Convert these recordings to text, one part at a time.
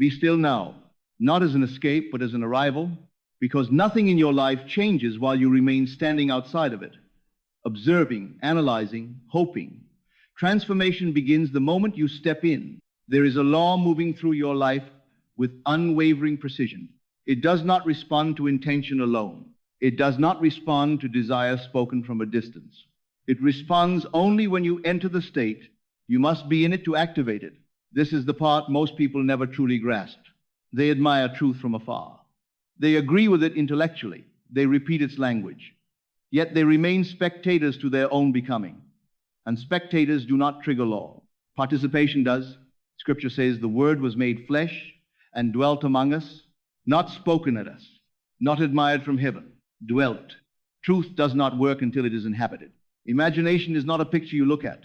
Be still now, not as an escape, but as an arrival, because nothing in your life changes while you remain standing outside of it, observing, analyzing, hoping. Transformation begins the moment you step in. There is a law moving through your life with unwavering precision. It does not respond to intention alone. It does not respond to desire spoken from a distance. It responds only when you enter the state. You must be in it to activate it. This is the part most people never truly grasp. They admire truth from afar. They agree with it intellectually. They repeat its language. Yet they remain spectators to their own becoming. And spectators do not trigger law. Participation does. Scripture says the Word was made flesh and dwelt among us, not spoken at us, not admired from heaven, dwelt. Truth does not work until it is inhabited. Imagination is not a picture you look at.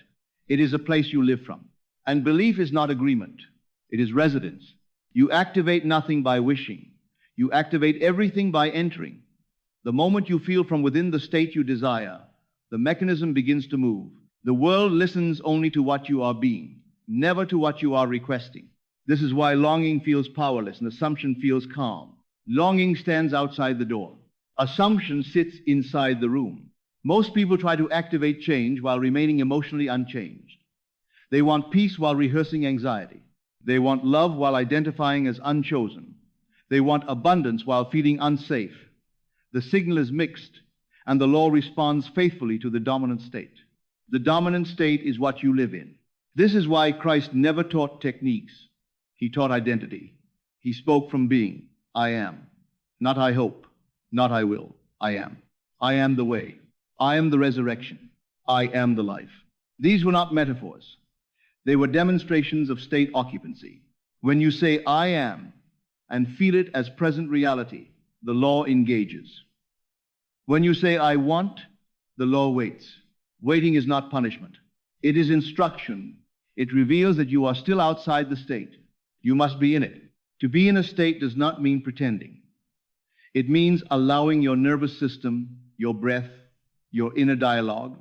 It is a place you live from. And belief is not agreement. It is residence. You activate nothing by wishing. You activate everything by entering. The moment you feel from within the state you desire, the mechanism begins to move. The world listens only to what you are being, never to what you are requesting. This is why longing feels powerless and assumption feels calm. Longing stands outside the door. Assumption sits inside the room. Most people try to activate change while remaining emotionally unchanged. They want peace while rehearsing anxiety. They want love while identifying as unchosen. They want abundance while feeling unsafe. The signal is mixed, and the law responds faithfully to the dominant state. The dominant state is what you live in. This is why Christ never taught techniques. He taught identity. He spoke from being. I am. Not I hope. Not I will. I am. I am the way. I am the resurrection. I am the life. These were not metaphors. They were demonstrations of state occupancy. When you say I am and feel it as present reality, the law engages. When you say I want, the law waits. Waiting is not punishment. It is instruction. It reveals that you are still outside the state. You must be in it. To be in a state does not mean pretending. It means allowing your nervous system, your breath, your inner dialogue,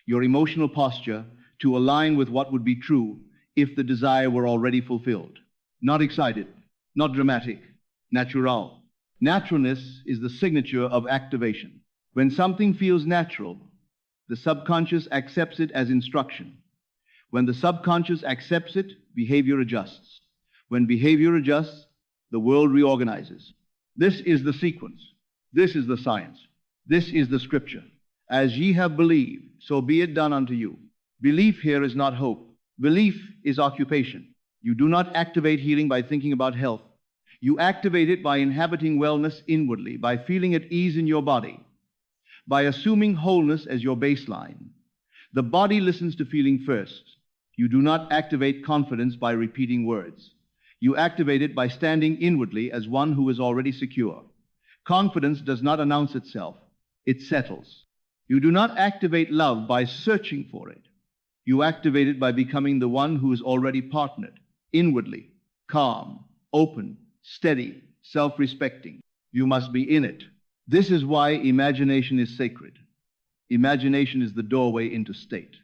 your emotional posture to align with what would be true if the desire were already fulfilled. Not excited, not dramatic, natural. Naturalness is the signature of activation. When something feels natural, the subconscious accepts it as instruction. When the subconscious accepts it, behavior adjusts. When behavior adjusts, the world reorganizes. This is the sequence. This is the science. This is the scripture. As ye have believed, so be it done unto you. Belief here is not hope. Belief is occupation. You do not activate healing by thinking about health. You activate it by inhabiting wellness inwardly, by feeling at ease in your body, by assuming wholeness as your baseline. The body listens to feeling first. You do not activate confidence by repeating words. You activate it by standing inwardly as one who is already secure. Confidence does not announce itself. It settles. You do not activate love by searching for it. You activate it by becoming the one who is already partnered, inwardly, calm, open, steady, self-respecting. You must be in it. This is why imagination is sacred. Imagination is the doorway into state.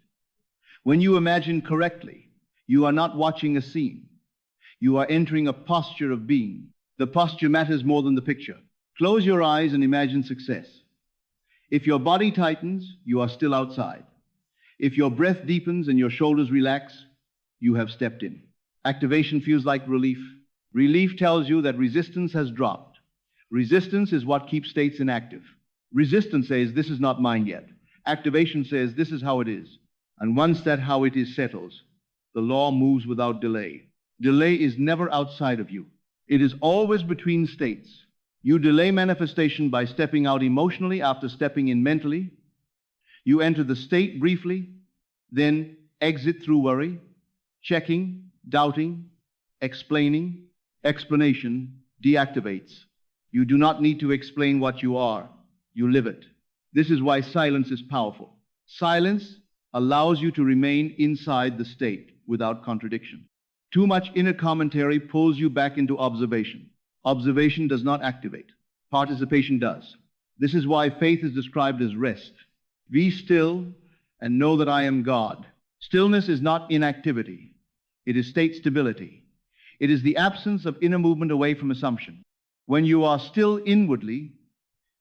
When you imagine correctly, you are not watching a scene. You are entering a posture of being. The posture matters more than the picture. Close your eyes and imagine success. If your body tightens, you are still outside. If your breath deepens and your shoulders relax, you have stepped in. Activation feels like relief. Relief tells you that resistance has dropped. Resistance is what keeps states inactive. Resistance says, this is not mine yet. Activation says, this is how it is. And once that how it is settles, the law moves without delay. Delay is never outside of you. It is always between states. You delay manifestation by stepping out emotionally after stepping in mentally. You enter the state briefly, then exit through worry, checking, doubting, explaining. Explanation deactivates. You do not need to explain what you are. You live it. This is why silence is powerful. Silence allows you to remain inside the state without contradiction. Too much inner commentary pulls you back into observation. Observation does not activate. Participation does. This is why faith is described as rest. Be still and know that I am God. Stillness is not inactivity. It is state stability. It is the absence of inner movement away from assumption. When you are still inwardly,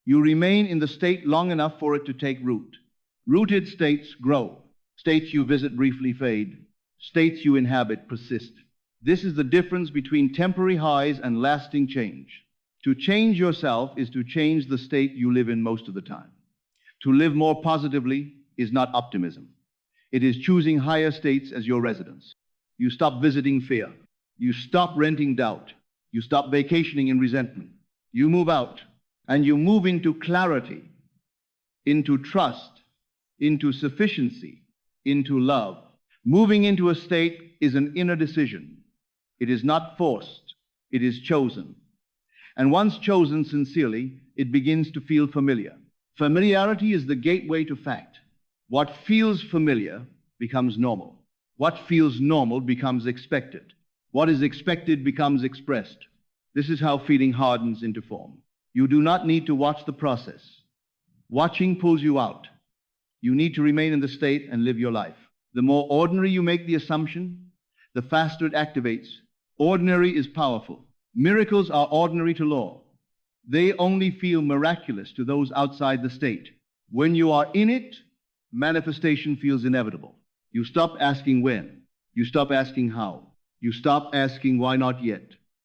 you remain in the state long enough for it to take root. Rooted states grow. States you visit briefly fade. States you inhabit persist. This is the difference between temporary highs and lasting change. To change yourself is to change the state you live in most of the time. To live more positively is not optimism. It is choosing higher states as your residence. You stop visiting fear. You stop renting doubt. You stop vacationing in resentment. You move out and you move into clarity, into trust, into sufficiency, into love. Moving into a state is an inner decision. It is not forced. It is chosen. And once chosen sincerely, it begins to feel familiar. Familiarity is the gateway to fact. What feels familiar becomes normal. What feels normal becomes expected. What is expected becomes expressed. This is how feeling hardens into form. You do not need to watch the process. Watching pulls you out. You need to remain in the state and live your life. The more ordinary you make the assumption, the faster it activates. Ordinary is powerful. Miracles are ordinary to law. They only feel miraculous to those outside the state. When you are in it, manifestation feels inevitable. You stop asking when. You stop asking how. You stop asking why not yet.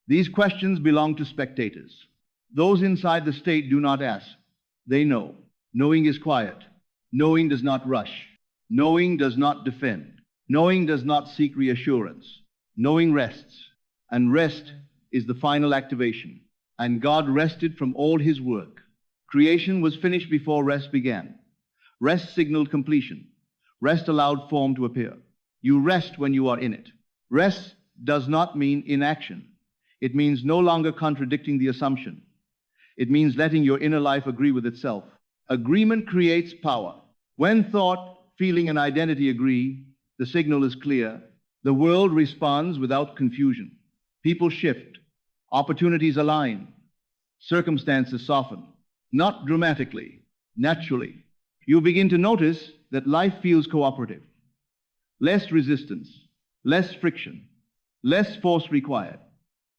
These questions belong to spectators. Those inside the state do not ask. They know. Knowing is quiet. Knowing does not rush. Knowing does not defend. Knowing does not seek reassurance. Knowing rests. And rest is the final activation. And God rested from all his work. Creation was finished before rest began. Rest signaled completion. Rest allowed form to appear. You rest when you are in it. Rest does not mean inaction. It means no longer contradicting the assumption. It means letting your inner life agree with itself. Agreement creates power. When thought, feeling, and identity agree, the signal is clear. The world responds without confusion. People shift. Opportunities align. Circumstances soften. Not dramatically, naturally. You begin to notice that life feels cooperative. Less resistance, less friction, less force required.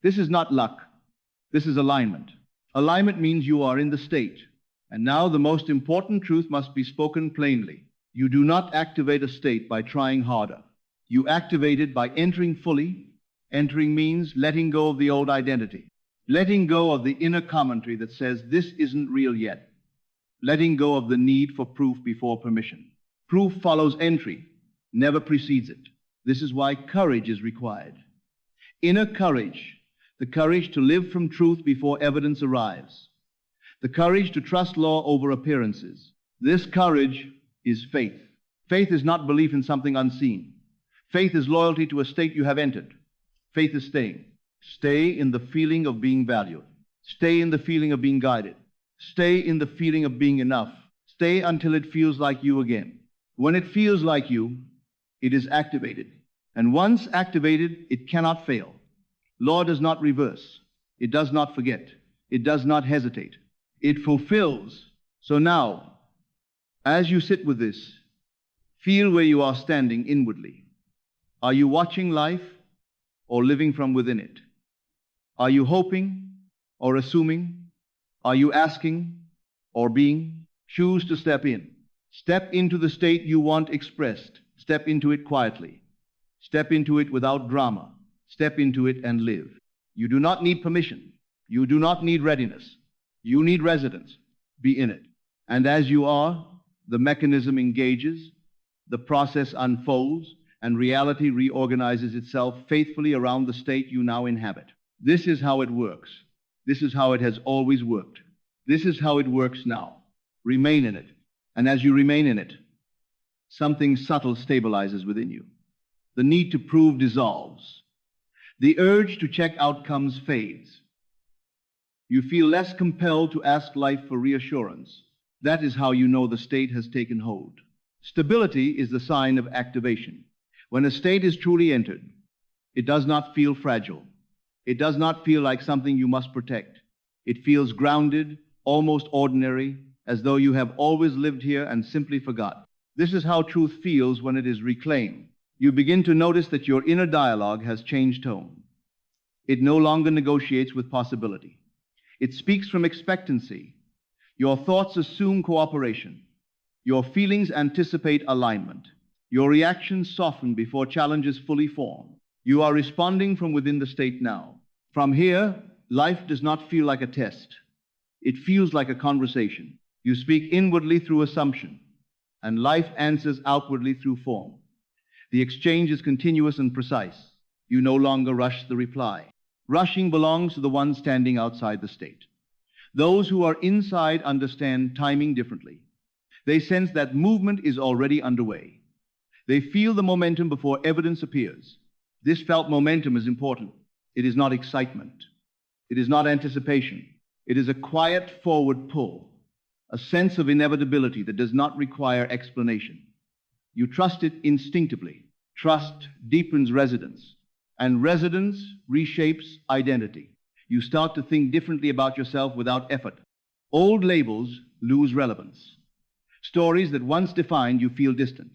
This is not luck. This is alignment. Alignment means you are in the state. And now the most important truth must be spoken plainly. You do not activate a state by trying harder. You activate it by entering fully. Entering means letting go of the old identity. Letting go of the inner commentary that says this isn't real yet. Letting go of the need for proof before permission. Proof follows entry, never precedes it. This is why courage is required. Inner courage, the courage to live from truth before evidence arrives. The courage to trust law over appearances. This courage is faith. Faith is not belief in something unseen. Faith is loyalty to a state you have entered. Faith is staying. Stay in the feeling of being valued. Stay in the feeling of being guided. Stay in the feeling of being enough. Stay until it feels like you again. When it feels like you, it is activated. And once activated, it cannot fail. Law does not reverse. It does not forget. It does not hesitate. It fulfills. So now, as you sit with this, feel where you are standing inwardly. Are you watching life or living from within it? Are you hoping or assuming? Are you asking or being? Choose to step in. Step into the state you want expressed. Step into it quietly. Step into it without drama. Step into it and live. You do not need permission. You do not need readiness. You need residence. Be in it. And as you are, the mechanism engages, the process unfolds, and reality reorganizes itself faithfully around the state you now inhabit. This is how it works. This is how it has always worked. This is how it works now. Remain in it. And as you remain in it, something subtle stabilizes within you. The need to prove dissolves. The urge to check outcomes fades. You feel less compelled to ask life for reassurance. That is how you know the state has taken hold. Stability is the sign of activation. When a state is truly entered, it does not feel fragile. It does not feel like something you must protect. It feels grounded, almost ordinary, as though you have always lived here and simply forgot. This is how truth feels when it is reclaimed. You begin to notice that your inner dialogue has changed tone. It no longer negotiates with possibility. It speaks from expectancy. Your thoughts assume cooperation. Your feelings anticipate alignment. Your reactions soften before challenges fully form. You are responding from within the state now. From here, life does not feel like a test. It feels like a conversation. You speak inwardly through assumption, and life answers outwardly through form. The exchange is continuous and precise. You no longer rush the reply. Rushing belongs to the one standing outside the state. Those who are inside understand timing differently. They sense that movement is already underway. They feel the momentum before evidence appears. This felt momentum is important. It is not excitement. It is not anticipation. It is a quiet forward pull, a sense of inevitability that does not require explanation. You trust it instinctively. Trust deepens residence, and residence reshapes identity. You start to think differently about yourself without effort. Old labels lose relevance. Stories that once defined you feel distant.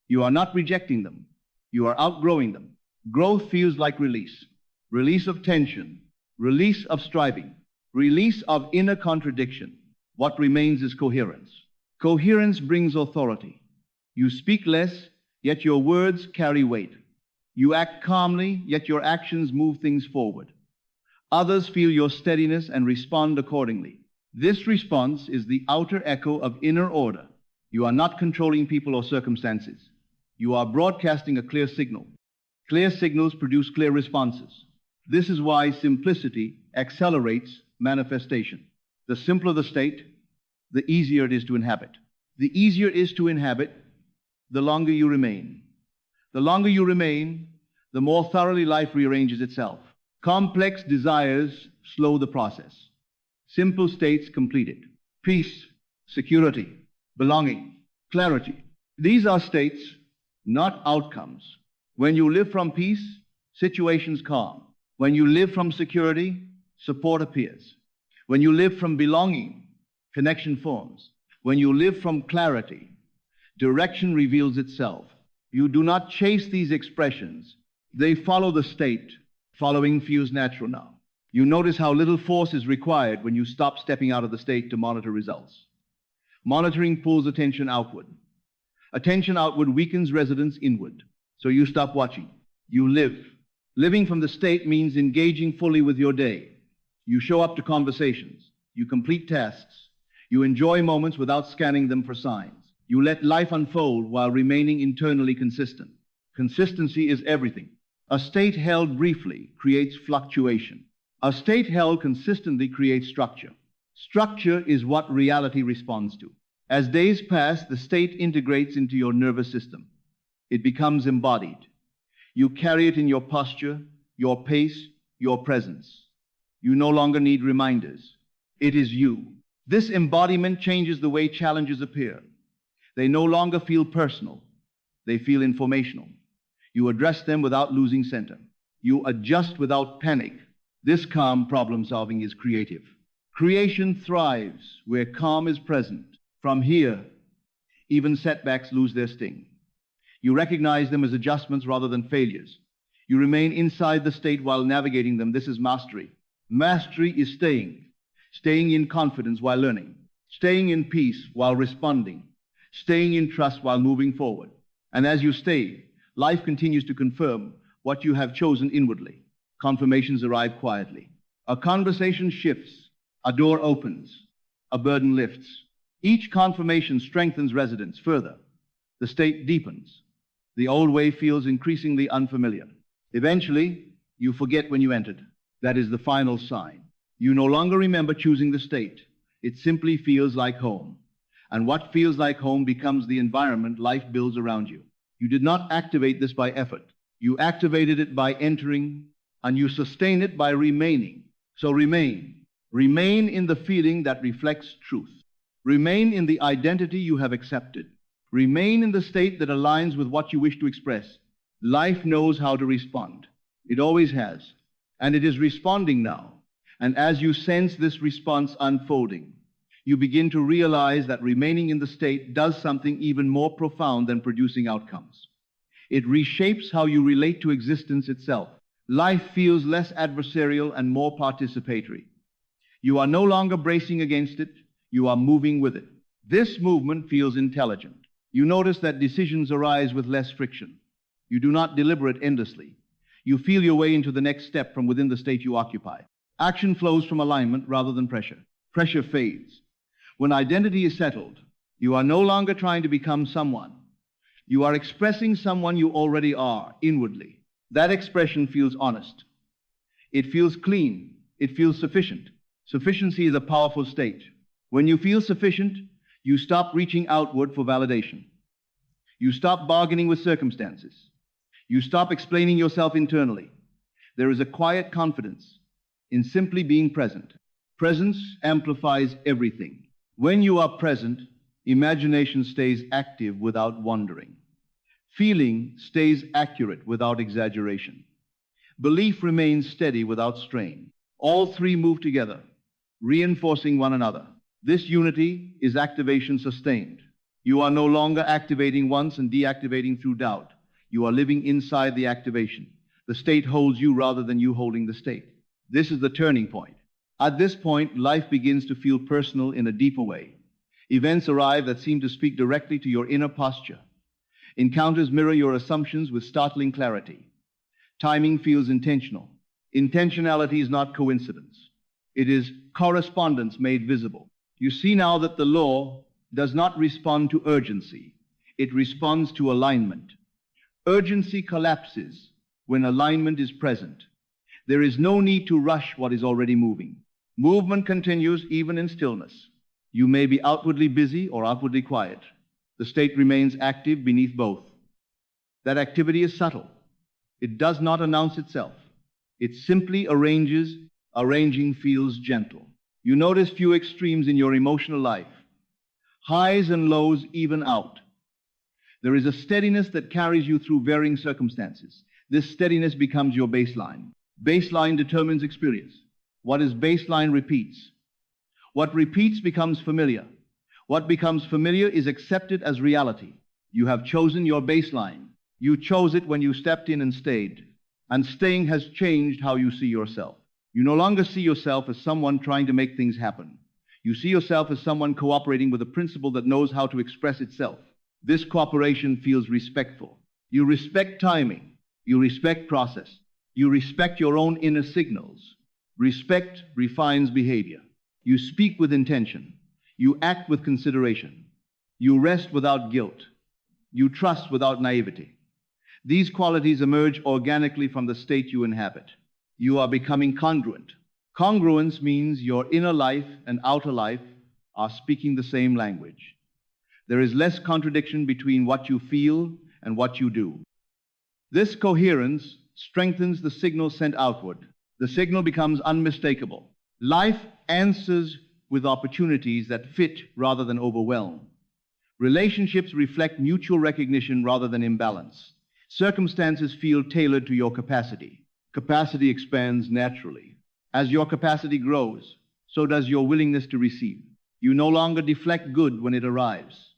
You are not rejecting them. You are outgrowing them. Growth feels like release. Release of tension. Release of striving. Release of inner contradiction. What remains is coherence. Coherence brings authority. You speak less, yet your words carry weight. You act calmly, yet your actions move things forward. Others feel your steadiness and respond accordingly. This response is the outer echo of inner order. You are not controlling people or circumstances. You are broadcasting a clear signal. Clear signals produce clear responses. This is why simplicity accelerates manifestation. The simpler the state, the easier it is to inhabit. The easier it is to inhabit, the longer you remain. The longer you remain, the more thoroughly life rearranges itself. Complex desires slow the process. Simple states complete it. Peace, security, belonging, clarity. These are states, not outcomes. When you live from peace, situations calm. When you live from security, support appears. When you live from belonging, connection forms. When you live from clarity, direction reveals itself. You do not chase these expressions. They follow the state. Following feels natural now. You notice how little force is required when you stop stepping out of the state to monitor results. Monitoring pulls attention outward. Attention outward weakens residence inward. So you stop watching. You live. Living from the state means engaging fully with your day. You show up to conversations. You complete tasks. You enjoy moments without scanning them for signs. You let life unfold while remaining internally consistent. Consistency is everything. A state held briefly creates fluctuation. A state held consistently creates structure. Structure is what reality responds to. As days pass, the state integrates into your nervous system. It becomes embodied. You carry it in your posture, your pace, your presence. You no longer need reminders. It is you. This embodiment changes the way challenges appear. They no longer feel personal. They feel informational. You address them without losing center. You adjust without panic. This calm problem solving is creative. Creation thrives where calm is present. From here, even setbacks lose their sting. You recognize them as adjustments rather than failures. You remain inside the state while navigating them. This is mastery. Mastery is staying in confidence while learning, staying in peace while responding, staying in trust while moving forward. And as you stay, life continues to confirm what you have chosen inwardly. Confirmations arrive quietly. A conversation shifts, a door opens, a burden lifts. Each confirmation strengthens residence further. The state deepens. The old way feels increasingly unfamiliar. Eventually, you forget when you entered. That is the final sign. You no longer remember choosing the state. It simply feels like home. And what feels like home becomes the environment life builds around you. You did not activate this by effort. You activated it by entering, and you sustain it by remaining. So remain. Remain in the feeling that reflects truth. Remain in the identity you have accepted. Remain in the state that aligns with what you wish to express. Life knows how to respond. It always has. And it is responding now. And as you sense this response unfolding, you begin to realize that remaining in the state does something even more profound than producing outcomes. It reshapes how you relate to existence itself. Life feels less adversarial and more participatory. You are no longer bracing against it, you are moving with it. This movement feels intelligent. You notice that decisions arise with less friction. You do not deliberate endlessly. You feel your way into the next step from within the state you occupy. Action flows from alignment rather than pressure. Pressure fades. When identity is settled, you are no longer trying to become someone. You are expressing someone you already are, inwardly. That expression feels honest. It feels clean. It feels sufficient. Sufficiency is a powerful state. When you feel sufficient, you stop reaching outward for validation. You stop bargaining with circumstances. You stop explaining yourself internally. There is a quiet confidence in simply being present. Presence amplifies everything. When you are present, imagination stays active without wandering. Feeling stays accurate without exaggeration. Belief remains steady without strain. All three move together, reinforcing one another. This unity is activation sustained. You are no longer activating once and deactivating through doubt. You are living inside the activation. The state holds you rather than you holding the state. This is the turning point. At this point, life begins to feel personal in a deeper way. Events arrive that seem to speak directly to your inner posture. Encounters mirror your assumptions with startling clarity. Timing feels intentional. Intentionality is not coincidence. It is correspondence made visible. You see now that the law does not respond to urgency. It responds to alignment. Urgency collapses when alignment is present. There is no need to rush what is already moving. Movement continues even in stillness. You may be outwardly busy or outwardly quiet. The state remains active beneath both. That activity is subtle. It does not announce itself. It simply arranging feels gentle. You notice few extremes in your emotional life. Highs and lows even out. There is a steadiness that carries you through varying circumstances. This steadiness becomes your baseline. Baseline determines experience. What is baseline repeats. What repeats becomes familiar. What becomes familiar is accepted as reality. You have chosen your baseline. You chose it when you stepped in and stayed. And staying has changed how you see yourself. You no longer see yourself as someone trying to make things happen. You see yourself as someone cooperating with a principle that knows how to express itself. This cooperation feels respectful. You respect timing. You respect process. You respect your own inner signals. Respect refines behavior. You speak with intention. You act with consideration. You rest without guilt. You trust without naivety. These qualities emerge organically from the state you inhabit. You are becoming congruent. Congruence means your inner life and outer life are speaking the same language. There is less contradiction between what you feel and what you do. This coherence strengthens the signal sent outward. The signal becomes unmistakable. Life answers with opportunities that fit rather than overwhelm. Relationships reflect mutual recognition rather than imbalance. Circumstances feel tailored to your capacity. Capacity expands naturally. As your capacity grows, so does your willingness to receive. You no longer deflect good when it arrives.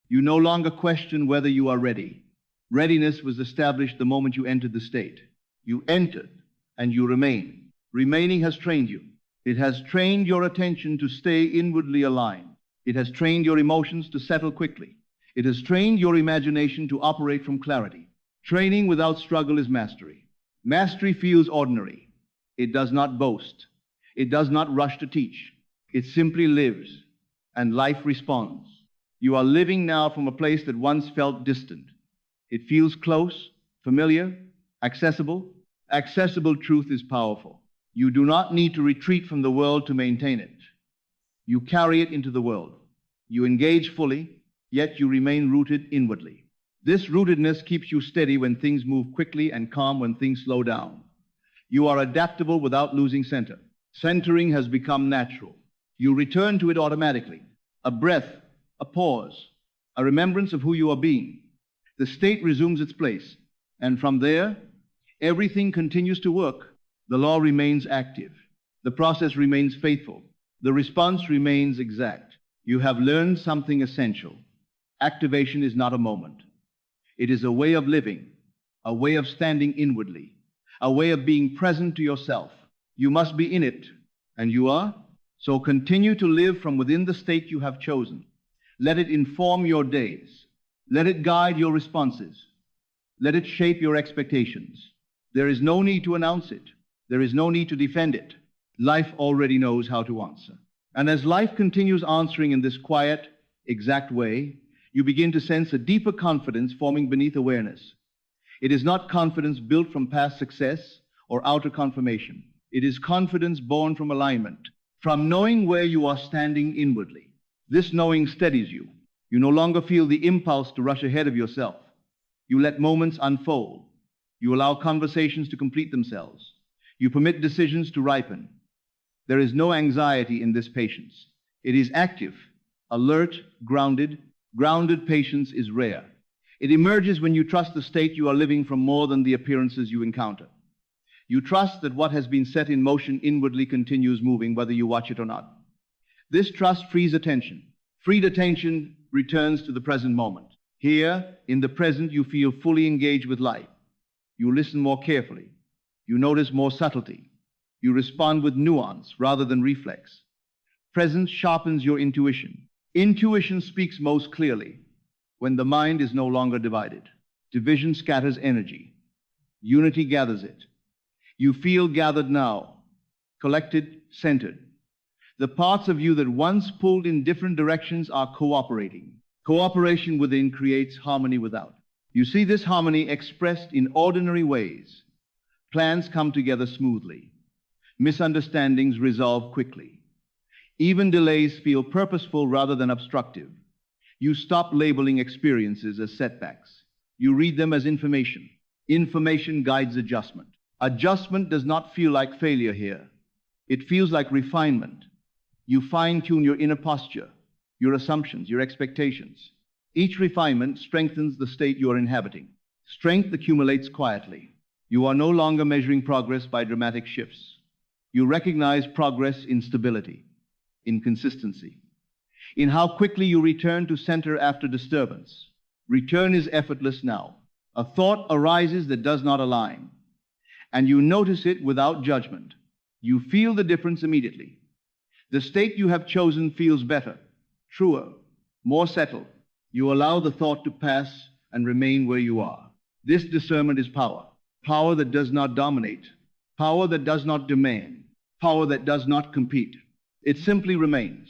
You no longer question whether you are ready. Readiness was established the moment you entered the state. You entered and you remain. Remaining has trained you. It has trained your attention to stay inwardly aligned. It has trained your emotions to settle quickly. It has trained your imagination to operate from clarity. Training without struggle is mastery. Mastery feels ordinary. It does not boast. It does not rush to teach. It simply lives, and life responds. You are living now from a place that once felt distant. It feels close, familiar, accessible. Accessible truth is powerful. You do not need to retreat from the world to maintain it. You carry it into the world. You engage fully, yet you remain rooted inwardly. This rootedness keeps you steady when things move quickly and calm when things slow down. You are adaptable without losing center. Centering has become natural. You return to it automatically. A breath, a pause, a remembrance of who you are being. The state resumes its place, and from there, everything continues to work. The law remains active. The process remains faithful. The response remains exact. You have learned something essential. Activation is not a moment. It is a way of living, a way of standing inwardly, a way of being present to yourself. You must be in it, and you are. So continue to live from within the state you have chosen. Let it inform your days. Let it guide your responses. Let it shape your expectations. There is no need to announce it. There is no need to defend it. Life already knows how to answer. And as life continues answering in this quiet, exact way, you begin to sense a deeper confidence forming beneath awareness. It is not confidence built from past success or outer confirmation. It is confidence born from alignment, from knowing where you are standing inwardly. This knowing steadies you. You no longer feel the impulse to rush ahead of yourself. You let moments unfold. You allow conversations to complete themselves. You permit decisions to ripen. There is no anxiety in this patience. It is active, alert, grounded. Grounded patience is rare. It emerges when you trust the state you are living from more than the appearances you encounter. You trust that what has been set in motion inwardly continues moving, whether you watch it or not. This trust frees attention. Freed attention returns to the present moment. Here, in the present, you feel fully engaged with life. You listen more carefully. You notice more subtlety. You respond with nuance rather than reflex. Presence sharpens your intuition. Intuition speaks most clearly when the mind is no longer divided. Division scatters energy. Unity gathers it. You feel gathered now, collected, centered. The parts of you that once pulled in different directions are cooperating. Cooperation within creates harmony without. You see this harmony expressed in ordinary ways. Plans come together smoothly. Misunderstandings resolve quickly. Even delays feel purposeful rather than obstructive. You stop labeling experiences as setbacks. You read them as information. Information guides adjustment. Adjustment does not feel like failure here. It feels like refinement. You fine-tune your inner posture, your assumptions, your expectations. Each refinement strengthens the state you are inhabiting. Strength accumulates quietly. You are no longer measuring progress by dramatic shifts. You recognize progress in stability, in consistency, in how quickly you return to center after disturbance. Return is effortless now. A thought arises that does not align, and you notice it without judgment. You feel the difference immediately. The state you have chosen feels better, truer, more settled. You allow the thought to pass and remain where you are. This discernment is power. Power that does not dominate. Power that does not demand. Power that does not compete. It simply remains.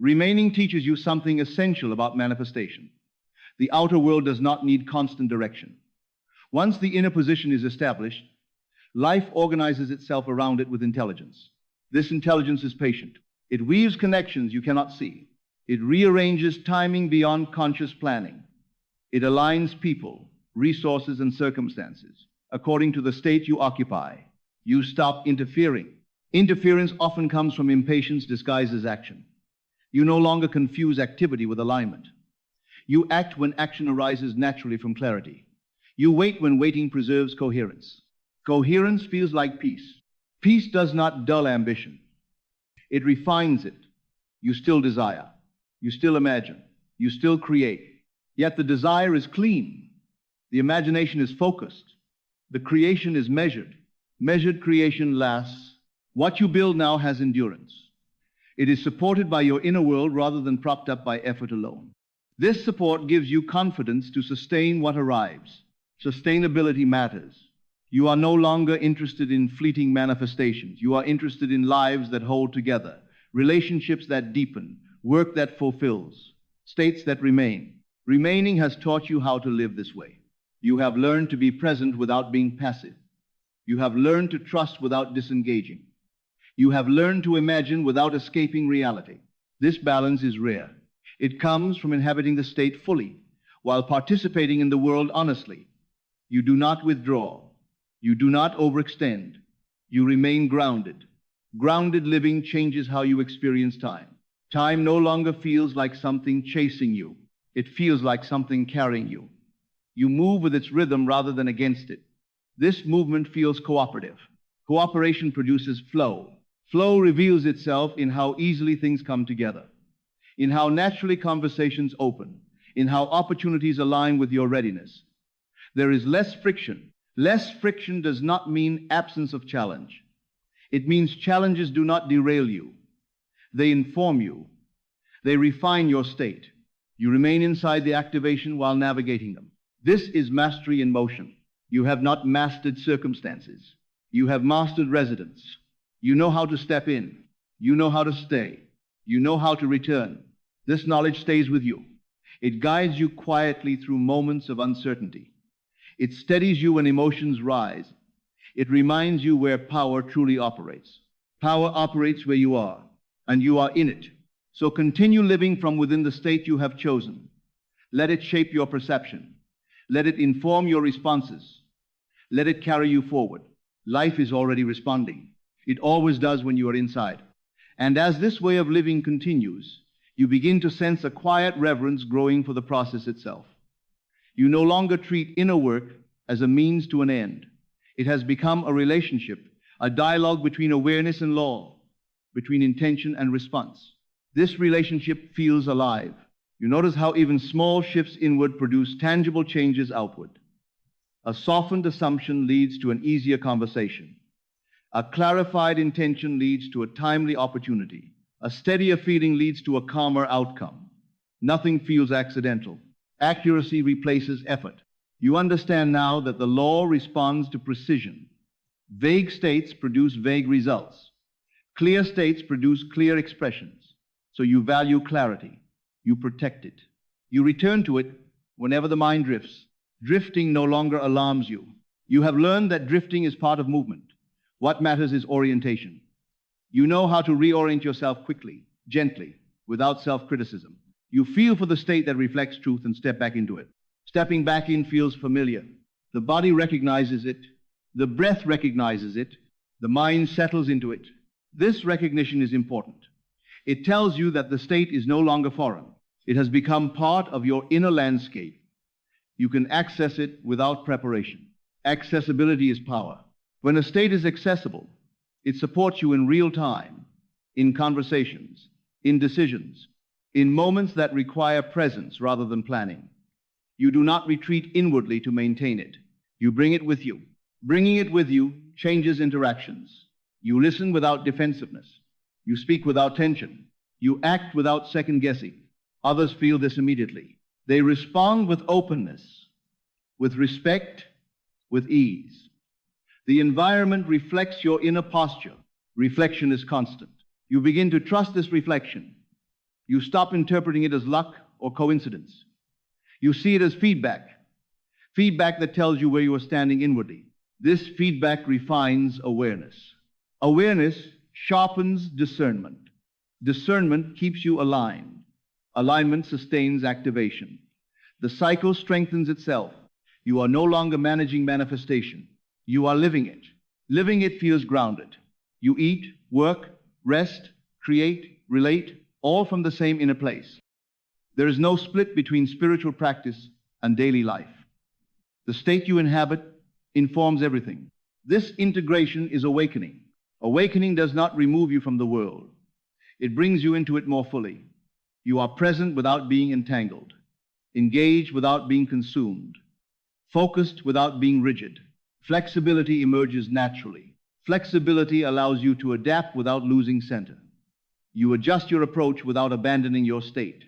Remaining teaches you something essential about manifestation. The outer world does not need constant direction. Once the inner position is established, life organizes itself around it with intelligence. This intelligence is patient. It weaves connections you cannot see. It rearranges timing beyond conscious planning. It aligns people, resources, and circumstances according to the state you occupy. You stop interfering. Interference often comes from impatience disguised as action. You no longer confuse activity with alignment. You act when action arises naturally from clarity. You wait when waiting preserves coherence. Coherence feels like peace. Peace does not dull ambition. It refines it. You still desire. You still imagine. You still create. Yet the desire is clean. The imagination is focused. The creation is measured. Measured creation lasts. What you build now has endurance. It is supported by your inner world rather than propped up by effort alone. This support gives you confidence to sustain what arrives. Sustainability matters. You are no longer interested in fleeting manifestations. You are interested in lives that hold together, relationships that deepen, work that fulfills, states that remain. Remaining has taught you how to live this way. You have learned to be present without being passive. You have learned to trust without disengaging. You have learned to imagine without escaping reality. This balance is rare. It comes from inhabiting the state fully, while participating in the world honestly. You do not withdraw. You do not overextend. You remain grounded. Grounded living changes how you experience time. Time no longer feels like something chasing you. It feels like something carrying you. You move with its rhythm rather than against it. This movement feels cooperative. Cooperation produces flow. Flow reveals itself in how easily things come together, in how naturally conversations open, in how opportunities align with your readiness. There is less friction, Less friction does not mean absence of challenge. It means challenges do not derail you. They inform you. They refine your state. You remain inside the activation while navigating them. This is mastery in motion. You have not mastered circumstances. You have mastered residence. You know how to step in. You know how to stay. You know how to return. This knowledge stays with you. It guides you quietly through moments of uncertainty. It steadies you when emotions rise. It reminds you where power truly operates. Power operates where you are, and you are in it. So continue living from within the state you have chosen. Let it shape your perception. Let it inform your responses. Let it carry you forward. Life is already responding. It always does when you are inside. And as this way of living continues, you begin to sense a quiet reverence growing for the process itself. You no longer treat inner work as a means to an end. It has become a relationship, a dialogue between awareness and law, between intention and response. This relationship feels alive. You notice how even small shifts inward produce tangible changes outward. A softened assumption leads to an easier conversation. A clarified intention leads to a timely opportunity. A steadier feeling leads to a calmer outcome. Nothing feels accidental. Accuracy replaces effort. You understand now that the law responds to precision. Vague states produce vague results. Clear states produce clear expressions. So you value clarity. You protect it. You return to it whenever the mind drifts. Drifting no longer alarms you. You have learned that drifting is part of movement. What matters is orientation. You know how to reorient yourself quickly, gently, without self-criticism. You feel for the state that reflects truth and step back into it. Stepping back in feels familiar. The body recognizes it. The breath recognizes it. The mind settles into it. This recognition is important. It tells you that the state is no longer foreign. It has become part of your inner landscape. You can access it without preparation. Accessibility is power. When a state is accessible, it supports you in real time, in conversations, in decisions, in moments that require presence rather than planning. You do not retreat inwardly to maintain it. You bring it with you. Bringing it with you changes interactions. You listen without defensiveness. You speak without tension. You act without second guessing. Others feel this immediately. They respond with openness, with respect, with ease. The environment reflects your inner posture. Reflection is constant. You begin to trust this reflection. You stop interpreting it as luck or coincidence. You see it as feedback. Feedback that tells you where you are standing inwardly. This feedback refines awareness. Awareness sharpens discernment. Discernment keeps you aligned. Alignment sustains activation. The cycle strengthens itself. You are no longer managing manifestation. You are living it. Living it feels grounded. You eat, work, rest, create, relate, all from the same inner place. There is no split between spiritual practice and daily life. The state you inhabit informs everything. This integration is awakening. Awakening does not remove you from the world. It brings you into it more fully. You are present without being entangled, engaged without being consumed, focused without being rigid. Flexibility emerges naturally. Flexibility allows you to adapt without losing center. You adjust your approach without abandoning your state.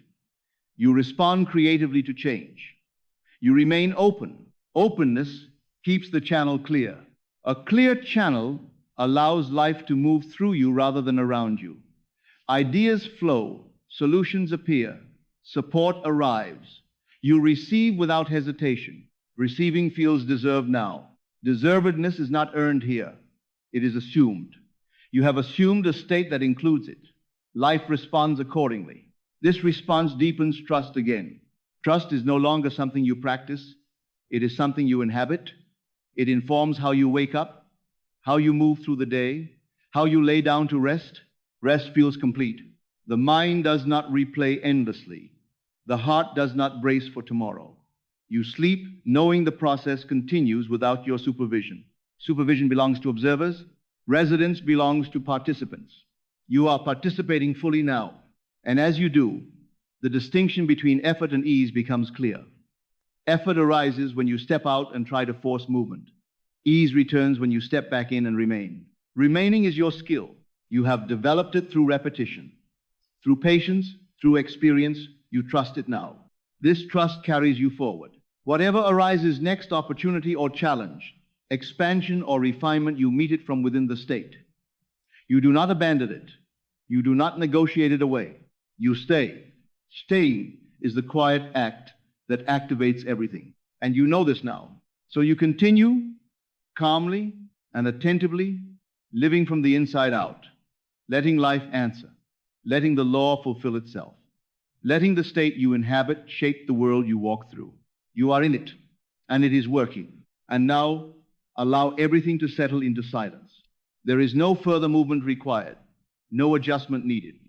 You respond creatively to change. You remain open. Openness keeps the channel clear. A clear channel allows life to move through you rather than around you. Ideas flow, solutions appear, support arrives. You receive without hesitation. Receiving feels deserved now. Deservedness is not earned here. It is assumed. You have assumed a state that includes it. Life responds accordingly. This response deepens trust again. Trust is no longer something you practice. It is something you inhabit. It informs how you wake up, how you move through the day, how you lay down to rest. Rest feels complete. The mind does not replay endlessly. The heart does not brace for tomorrow. You sleep knowing the process continues without your supervision. Supervision belongs to observers. Residence belongs to participants. You are participating fully now. And as you do, the distinction between effort and ease becomes clear. Effort arises when you step out and try to force movement. Ease returns when you step back in and remain. Remaining is your skill. You have developed it through repetition. Through patience, through experience, you trust it now. This trust carries you forward. Whatever arises next, opportunity or challenge, expansion or refinement, you meet it from within the state. You do not abandon it. You do not negotiate it away. You stay. Staying is the quiet act that activates everything. And you know this now. So you continue calmly and attentively, living from the inside out, letting life answer, letting the law fulfill itself, letting the state you inhabit shape the world you walk through. You are in it, and it is working. And now, allow everything to settle into silence. There is no further movement required, no adjustment needed.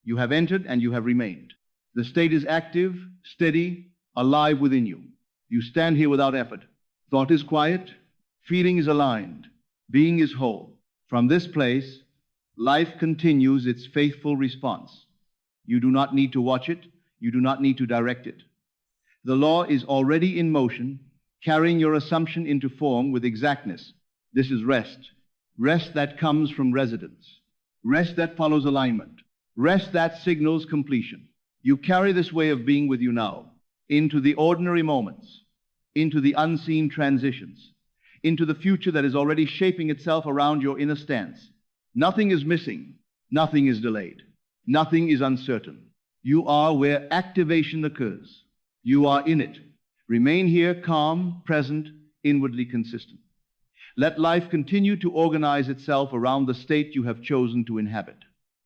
You have entered and you have remained. The state is active, steady, alive within you. You stand here without effort. Thought is quiet, feeling is aligned, being is whole. From this place, life continues its faithful response. You do not need to watch it. You do not need to direct it. The law is already in motion, carrying your assumption into form with exactness. This is rest. Rest that comes from residence. Rest that follows alignment. Rest that signals completion. You carry this way of being with you now, into the ordinary moments, into the unseen transitions, into the future that is already shaping itself around your inner stance. Nothing is missing. Nothing is delayed. Nothing is uncertain. You are where activation occurs. You are in it. Remain here, calm, present, inwardly consistent. Let life continue to organize itself around the state you have chosen to inhabit.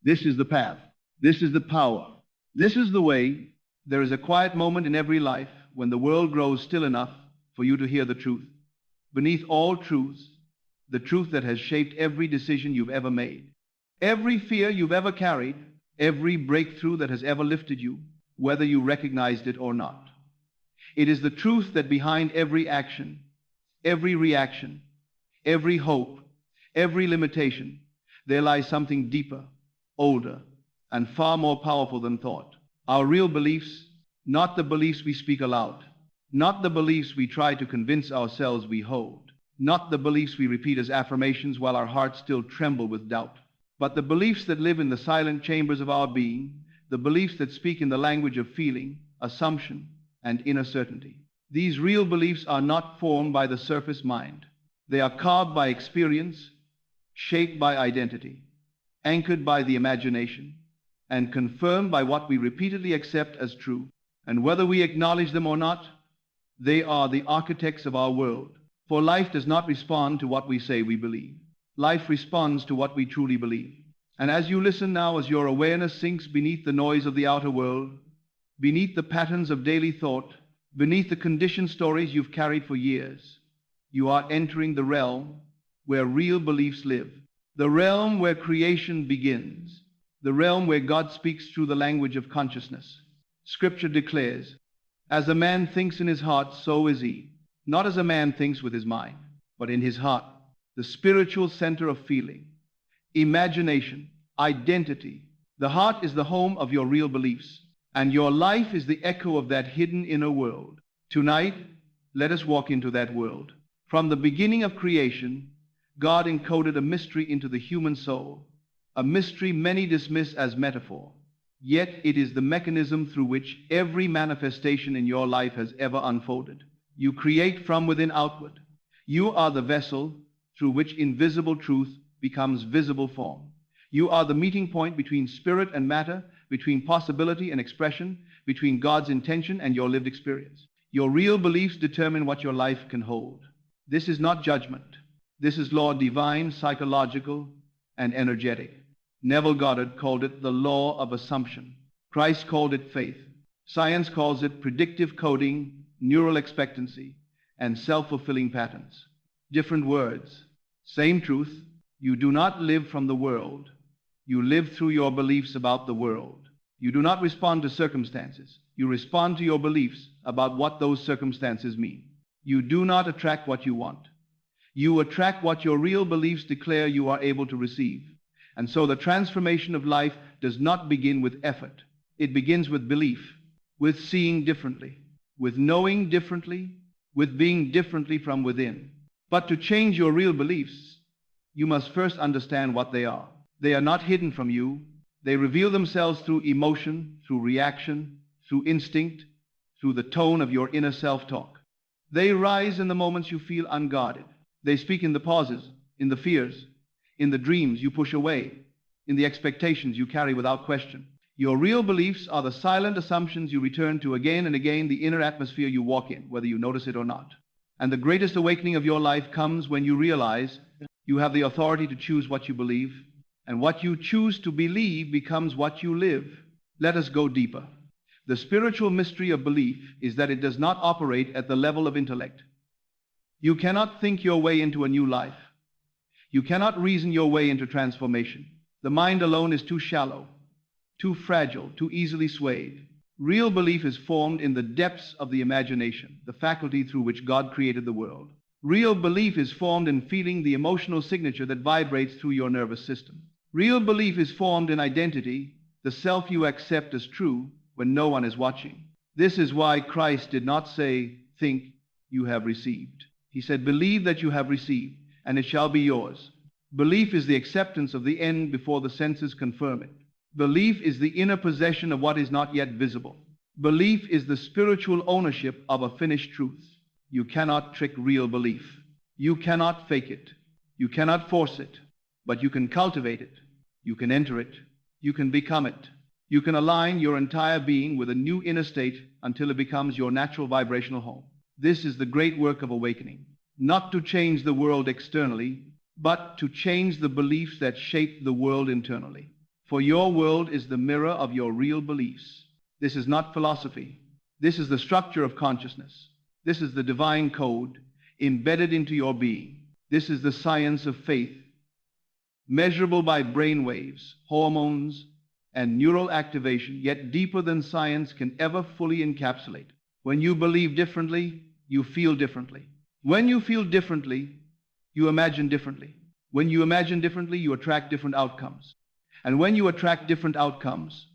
This is the path. This is the power. This is the way. There is a quiet moment in every life when the world grows still enough for you to hear the truth. Beneath all truths, the truth that has shaped every decision you've ever made, every fear you've ever carried, every breakthrough that has ever lifted you, whether you recognized it or not. It is the truth that behind every action, every reaction, every hope, every limitation, there lies something deeper, older, and far more powerful than thought. Our real beliefs, not the beliefs we speak aloud, not the beliefs we try to convince ourselves we hold, not the beliefs we repeat as affirmations while our hearts still tremble with doubt, but the beliefs that live in the silent chambers of our being, the beliefs that speak in the language of feeling, assumption, and inner certainty. These real beliefs are not formed by the surface mind. They are carved by experience, shaped by identity, anchored by the imagination, and confirmed by what we repeatedly accept as true. And whether we acknowledge them or not, they are the architects of our world. For life does not respond to what we say we believe. Life responds to what we truly believe. And as you listen now, as your awareness sinks beneath the noise of the outer world, beneath the patterns of daily thought, beneath the conditioned stories you've carried for years, you are entering the realm where real beliefs live, the realm where creation begins, the realm where God speaks through the language of consciousness. Scripture declares, as a man thinks in his heart, so is he. Not as a man thinks with his mind, but in his heart, the spiritual center of feeling, imagination, identity. The heart is the home of your real beliefs, and your life is the echo of that hidden inner world. Tonight, let us walk into that world. From the beginning of creation, God encoded a mystery into the human soul, a mystery many dismiss as metaphor. Yet it is the mechanism through which every manifestation in your life has ever unfolded. You create from within outward. You are the vessel through which invisible truth becomes visible form. You are the meeting point between spirit and matter, between possibility and expression, between God's intention and your lived experience. Your real beliefs determine what your life can hold. This is not judgment. This is law divine, psychological, and energetic. Neville Goddard called it the law of assumption. Christ called it faith. Science calls it predictive coding, neural expectancy, and self-fulfilling patterns. Different words, same truth. You do not live from the world. You live through your beliefs about the world. You do not respond to circumstances. You respond to your beliefs about what those circumstances mean. You do not attract what you want. You attract what your real beliefs declare you are able to receive. And so the transformation of life does not begin with effort. It begins with belief, with seeing differently, with knowing differently, with being differently from within. But to change your real beliefs, you must first understand what they are. They are not hidden from you. They reveal themselves through emotion, through reaction, through instinct, through the tone of your inner self-talk. They rise in the moments you feel unguarded. They speak in the pauses, in the fears, in the dreams you push away, in the expectations you carry without question. Your real beliefs are the silent assumptions you return to again and again, the inner atmosphere you walk in, whether you notice it or not. And the greatest awakening of your life comes when you realize you have the authority to choose what you believe, and what you choose to believe becomes what you live. Let us go deeper. The spiritual mystery of belief is that it does not operate at the level of intellect. You cannot think your way into a new life. You cannot reason your way into transformation. The mind alone is too shallow, too fragile, too easily swayed. Real belief is formed in the depths of the imagination, the faculty through which God created the world. Real belief is formed in feeling the emotional signature that vibrates through your nervous system. Real belief is formed in identity, the self you accept as true when no one is watching. This is why Christ did not say, think you have received. He said, believe that you have received, and it shall be yours. Belief is the acceptance of the end before the senses confirm it. Belief is the inner possession of what is not yet visible. Belief is the spiritual ownership of a finished truth. You cannot trick real belief. You cannot fake it. You cannot force it. But you can cultivate it. You can enter it. You can become it. You can align your entire being with a new inner state until it becomes your natural vibrational home. This is the great work of awakening. Not to change the world externally, but to change the beliefs that shape the world internally. For your world is the mirror of your real beliefs. This is not philosophy. This is the structure of consciousness. This is the divine code embedded into your being. This is the science of faith, measurable by brain waves, hormones, and neural activation, yet deeper than science can ever fully encapsulate. When you believe differently, you feel differently. When you feel differently, you imagine differently. When you imagine differently, you attract different outcomes. And when you attract different outcomes,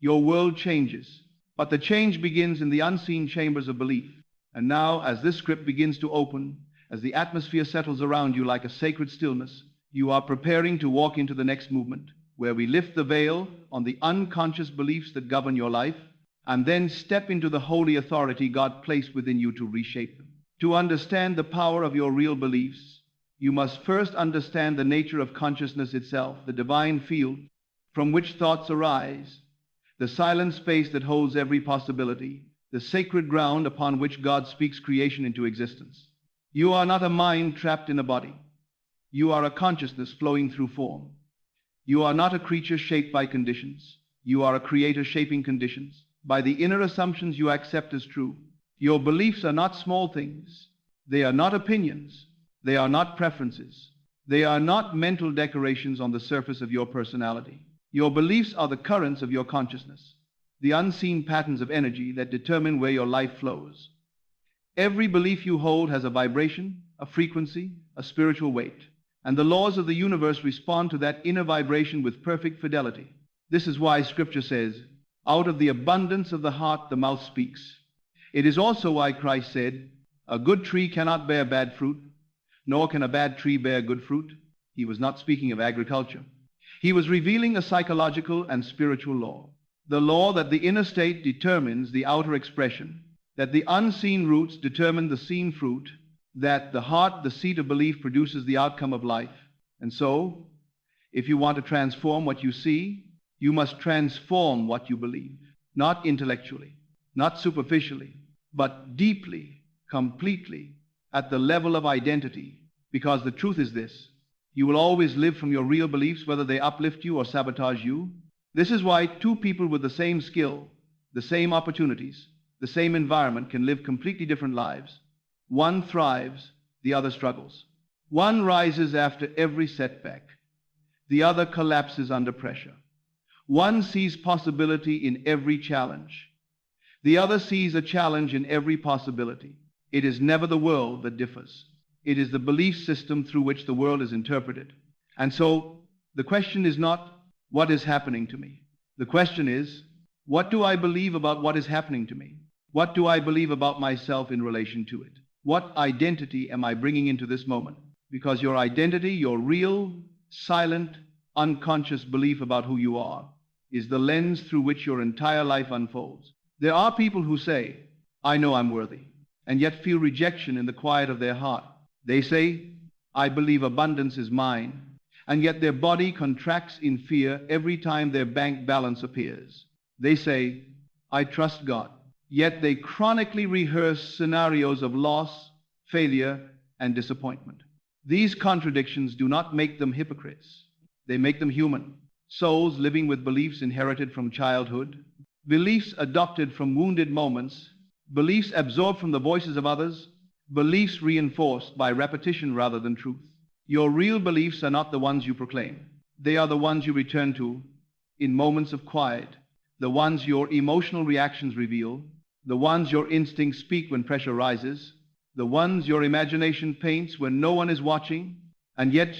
your world changes. But the change begins in the unseen chambers of belief. And now, as this script begins to open, as the atmosphere settles around you like a sacred stillness, you are preparing to walk into the next movement, where we lift the veil on the unconscious beliefs that govern your life, and then step into the holy authority God placed within you to reshape them. To understand the power of your real beliefs, you must first understand the nature of consciousness itself, the divine field from which thoughts arise, the silent space that holds every possibility, the sacred ground upon which God speaks creation into existence. You are not a mind trapped in a body. You are a consciousness flowing through form. You are not a creature shaped by conditions. You are a creator shaping conditions by the inner assumptions you accept as true. Your beliefs are not small things. They are not opinions. They are not preferences. They are not mental decorations on the surface of your personality. Your beliefs are the currents of your consciousness, the unseen patterns of energy that determine where your life flows. Every belief you hold has a vibration, a frequency, a spiritual weight. And the laws of the universe respond to that inner vibration with perfect fidelity. This is why Scripture says, out of the abundance of the heart the mouth speaks. It is also why Christ said, a good tree cannot bear bad fruit, nor can a bad tree bear good fruit. He was not speaking of agriculture. He was revealing a psychological and spiritual law. The law that the inner state determines the outer expression, that the unseen roots determine the seen fruit, that the heart, the seat of belief, produces the outcome of life. And so, if you want to transform what you see, you must transform what you believe, not intellectually, not superficially, but deeply, completely, at the level of identity. Because the truth is this: you will always live from your real beliefs, whether they uplift you or sabotage you. This is why two people with the same skill, the same opportunities, the same environment can live completely different lives. One thrives, the other struggles. One rises after every setback. The other collapses under pressure. One sees possibility in every challenge. The other sees a challenge in every possibility. It is never the world that differs. It is the belief system through which the world is interpreted. And so the question is not, what is happening to me? The question is, what do I believe about what is happening to me? What do I believe about myself in relation to it? What identity am I bringing into this moment? Because your identity, your real, silent, unconscious belief about who you are, is the lens through which your entire life unfolds. There are people who say, I know I'm worthy, and yet feel rejection in the quiet of their heart. They say, I believe abundance is mine, and yet their body contracts in fear every time their bank balance appears. They say, I trust God, yet they chronically rehearse scenarios of loss, failure, and disappointment. These contradictions do not make them hypocrites. They make them human, souls living with beliefs inherited from childhood, beliefs adopted from wounded moments, beliefs absorbed from the voices of others, beliefs reinforced by repetition rather than truth. Your real beliefs are not the ones you proclaim. They are the ones you return to in moments of quiet, the ones your emotional reactions reveal, the ones your instincts speak when pressure rises, the ones your imagination paints when no one is watching. And yet,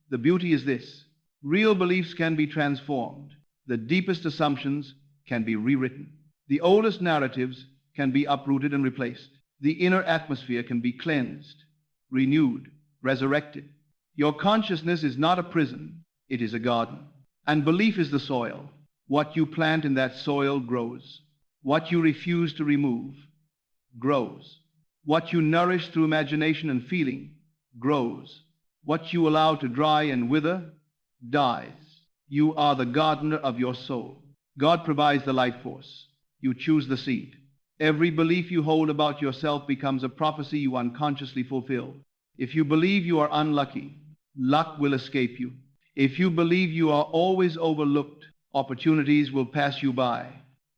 the beauty is this: real beliefs can be transformed. The deepest assumptions can be rewritten. The oldest narratives can be uprooted and replaced. The inner atmosphere can be cleansed, renewed, resurrected. Your consciousness is not a prison, it is a garden. And belief is the soil. What you plant in that soil grows. What you refuse to remove grows. What you nourish through imagination and feeling grows. What you allow to dry and wither dies. You are the gardener of your soul. God provides the life force. You choose the seed. Every belief you hold about yourself becomes a prophecy you unconsciously fulfill. If you believe you are unlucky, luck will escape you. If you believe you are always overlooked, opportunities will pass you by.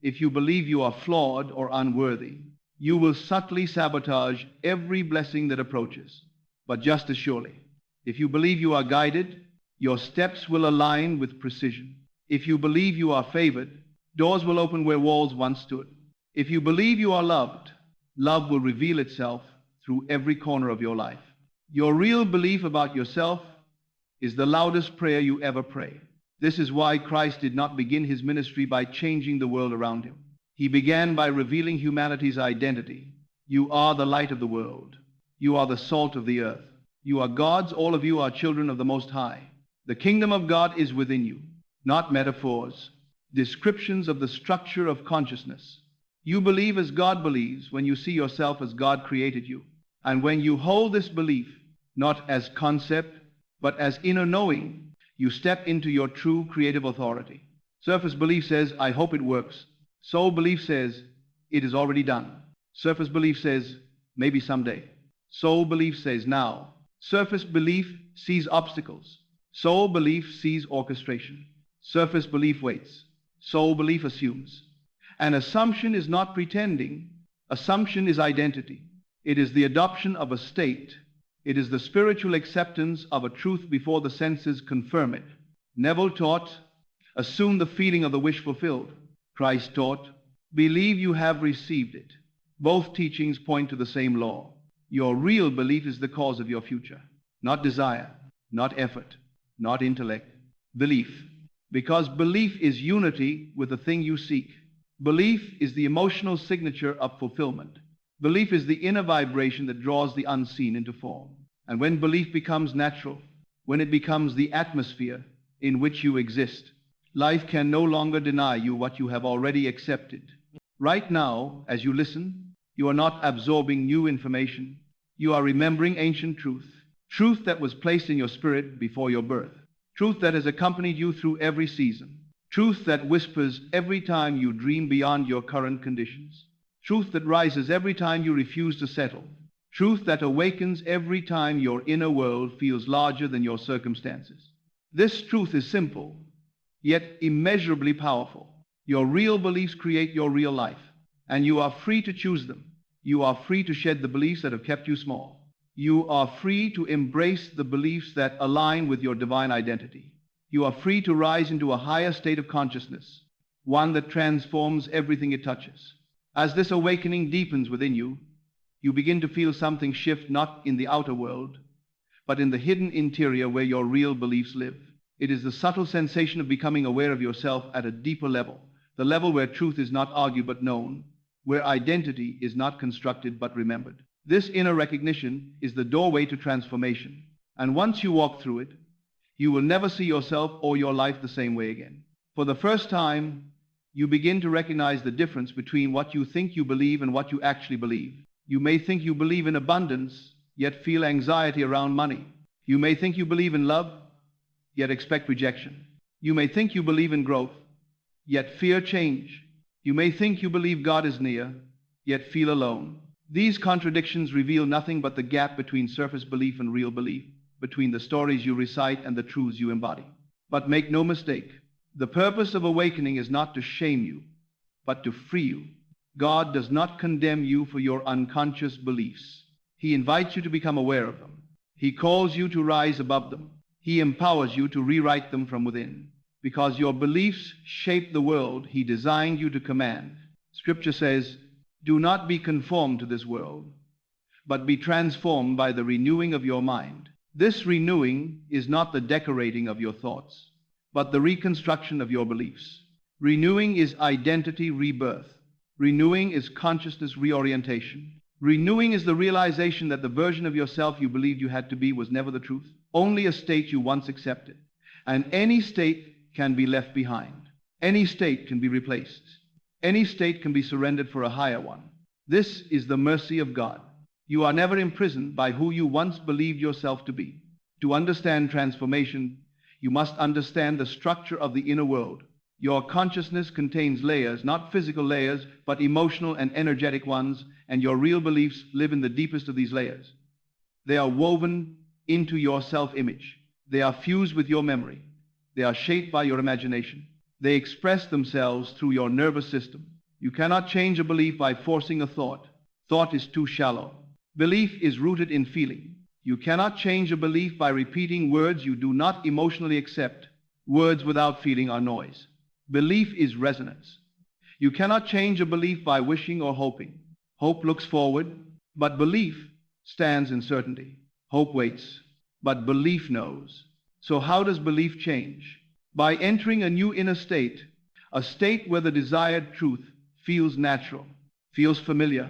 If you believe you are flawed or unworthy, you will subtly sabotage every blessing that approaches. But just as surely, if you believe you are guided, your steps will align with precision. If you believe you are favored, doors will open where walls once stood. If you believe you are loved, love will reveal itself through every corner of your life. Your real belief about yourself is the loudest prayer you ever pray. This is why Christ did not begin his ministry by changing the world around him. He began by revealing humanity's identity. You are the light of the world. You are the salt of the earth. You are God's. All of you are children of the Most High. The kingdom of God is within you, not metaphors, descriptions of the structure of consciousness. You believe as God believes when you see yourself as God created you. And when you hold this belief, not as concept, but as inner knowing, you step into your true creative authority. Surface belief says, I hope it works. Soul belief says, it is already done. Surface belief says, maybe someday. Soul belief says, now. Surface belief sees obstacles. Soul belief sees orchestration. Surface belief waits. Soul belief assumes. An assumption is not pretending. Assumption is identity. It is the adoption of a state. It is the spiritual acceptance of a truth before the senses confirm it. Neville taught, assume the feeling of the wish fulfilled. Christ taught, believe you have received it. Both teachings point to the same law. Your real belief is the cause of your future, not desire, not effort, not intellect. Belief. Because belief is unity with the thing you seek. Belief is the emotional signature of fulfillment. Belief is the inner vibration that draws the unseen into form. And when belief becomes natural, when it becomes the atmosphere in which you exist, life can no longer deny you what you have already accepted. Right now, as you listen, you are not absorbing new information. You are remembering ancient truth, truth that was placed in your spirit before your birth, truth that has accompanied you through every season, truth that whispers every time you dream beyond your current conditions, truth that rises every time you refuse to settle, truth that awakens every time your inner world feels larger than your circumstances. This truth is simple, yet immeasurably powerful. Your real beliefs create your real life, and you are free to choose them. You are free to shed the beliefs that have kept you small. You are free to embrace the beliefs that align with your divine identity. You are free to rise into a higher state of consciousness, one that transforms everything it touches. As this awakening deepens within you, you begin to feel something shift not in the outer world, but in the hidden interior where your real beliefs live. It is the subtle sensation of becoming aware of yourself at a deeper level, the level where truth is not argued but known, where identity is not constructed but remembered. This inner recognition is the doorway to transformation. And once you walk through it, you will never see yourself or your life the same way again. For the first time, you begin to recognize the difference between what you think you believe and what you actually believe. You may think you believe in abundance, yet feel anxiety around money. You may think you believe in love, yet expect rejection. You may think you believe in growth, yet fear change. You may think you believe God is near, yet feel alone. These contradictions reveal nothing but the gap between surface belief and real belief, between the stories you recite and the truths you embody. But make no mistake, the purpose of awakening is not to shame you, but to free you. God does not condemn you for your unconscious beliefs. He invites you to become aware of them. He calls you to rise above them. He empowers you to rewrite them from within. Because your beliefs shape the world He designed you to command. Scripture says, "Do not be conformed to this world, but be transformed by the renewing of your mind." This renewing is not the decorating of your thoughts, but the reconstruction of your beliefs. Renewing is identity rebirth. Renewing is consciousness reorientation. Renewing is the realization that the version of yourself you believed you had to be was never the truth, only a state you once accepted. And any state can be left behind. Any state can be replaced. Any state can be surrendered for a higher one. This is the mercy of God. You are never imprisoned by who you once believed yourself to be. To understand transformation, you must understand the structure of the inner world. Your consciousness contains layers, not physical layers, but emotional and energetic ones, and your real beliefs live in the deepest of these layers. They are woven into your self-image. They are fused with your memory. They are shaped by your imagination. They express themselves through your nervous system. You cannot change a belief by forcing a thought. Thought is too shallow. Belief is rooted in feeling. You cannot change a belief by repeating words you do not emotionally accept. Words without feeling are noise. Belief is resonance. You cannot change a belief by wishing or hoping. Hope looks forward, but belief stands in certainty. Hope waits, but belief knows. So how does belief change? By entering a new inner state, a state where the desired truth feels natural, feels familiar,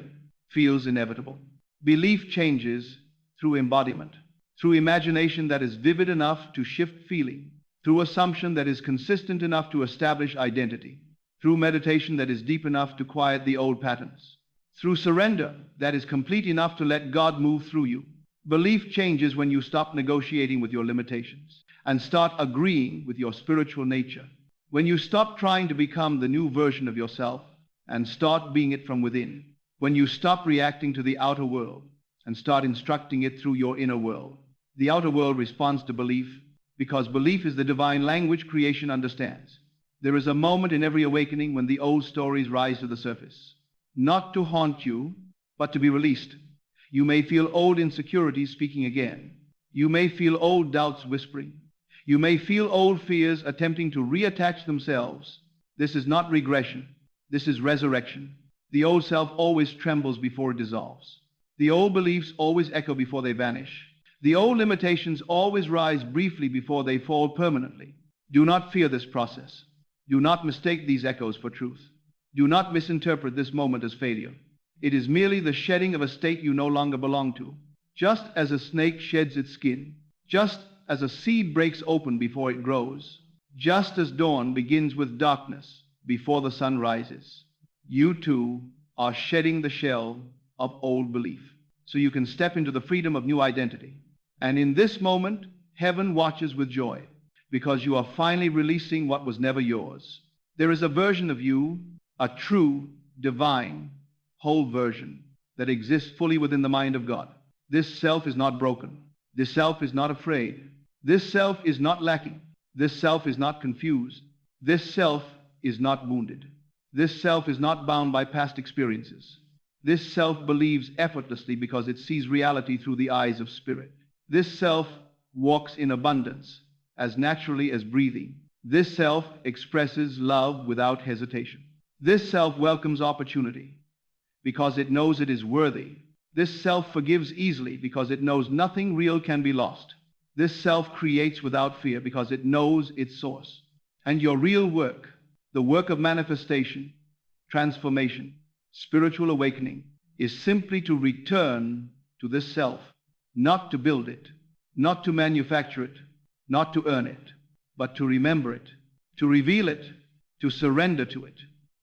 feels inevitable. Belief changes through embodiment, through imagination that is vivid enough to shift feeling, through assumption that is consistent enough to establish identity, through meditation that is deep enough to quiet the old patterns, through surrender that is complete enough to let God move through you. Belief changes when you stop negotiating with your limitations and start agreeing with your spiritual nature. When you stop trying to become the new version of yourself and start being it from within. When you stop reacting to the outer world and start instructing it through your inner world. The outer world responds to belief because belief is the divine language creation understands. There is a moment in every awakening when the old stories rise to the surface, not to haunt you, but to be released. You may feel old insecurities speaking again. You may feel old doubts whispering. You may feel old fears attempting to reattach themselves. This is not regression. This is resurrection. The old self always trembles before it dissolves. The old beliefs always echo before they vanish. The old limitations always rise briefly before they fall permanently. Do not fear this process. Do not mistake these echoes for truth. Do not misinterpret this moment as failure. It is merely the shedding of a state you no longer belong to. Just as a snake sheds its skin, just as a seed breaks open before it grows, just as dawn begins with darkness before the sun rises, you too are shedding the shell of old belief, so you can step into the freedom of new identity. And in this moment, heaven watches with joy, because you are finally releasing what was never yours. There is a version of you, a true, divine, whole version that exists fully within the mind of God. This self is not broken. This self is not afraid. This self is not lacking. This self is not confused. This self is not wounded. This self is not bound by past experiences. This self believes effortlessly because it sees reality through the eyes of spirit. This self walks in abundance as naturally as breathing. This self expresses love without hesitation. This self welcomes opportunity because it knows it is worthy. This self forgives easily because it knows nothing real can be lost. This self creates without fear because it knows its source. And your real work, the work of manifestation, transformation, spiritual awakening, is simply to return to this self, not to build it, not to manufacture it, not to earn it, but to remember it, to reveal it, to surrender to it,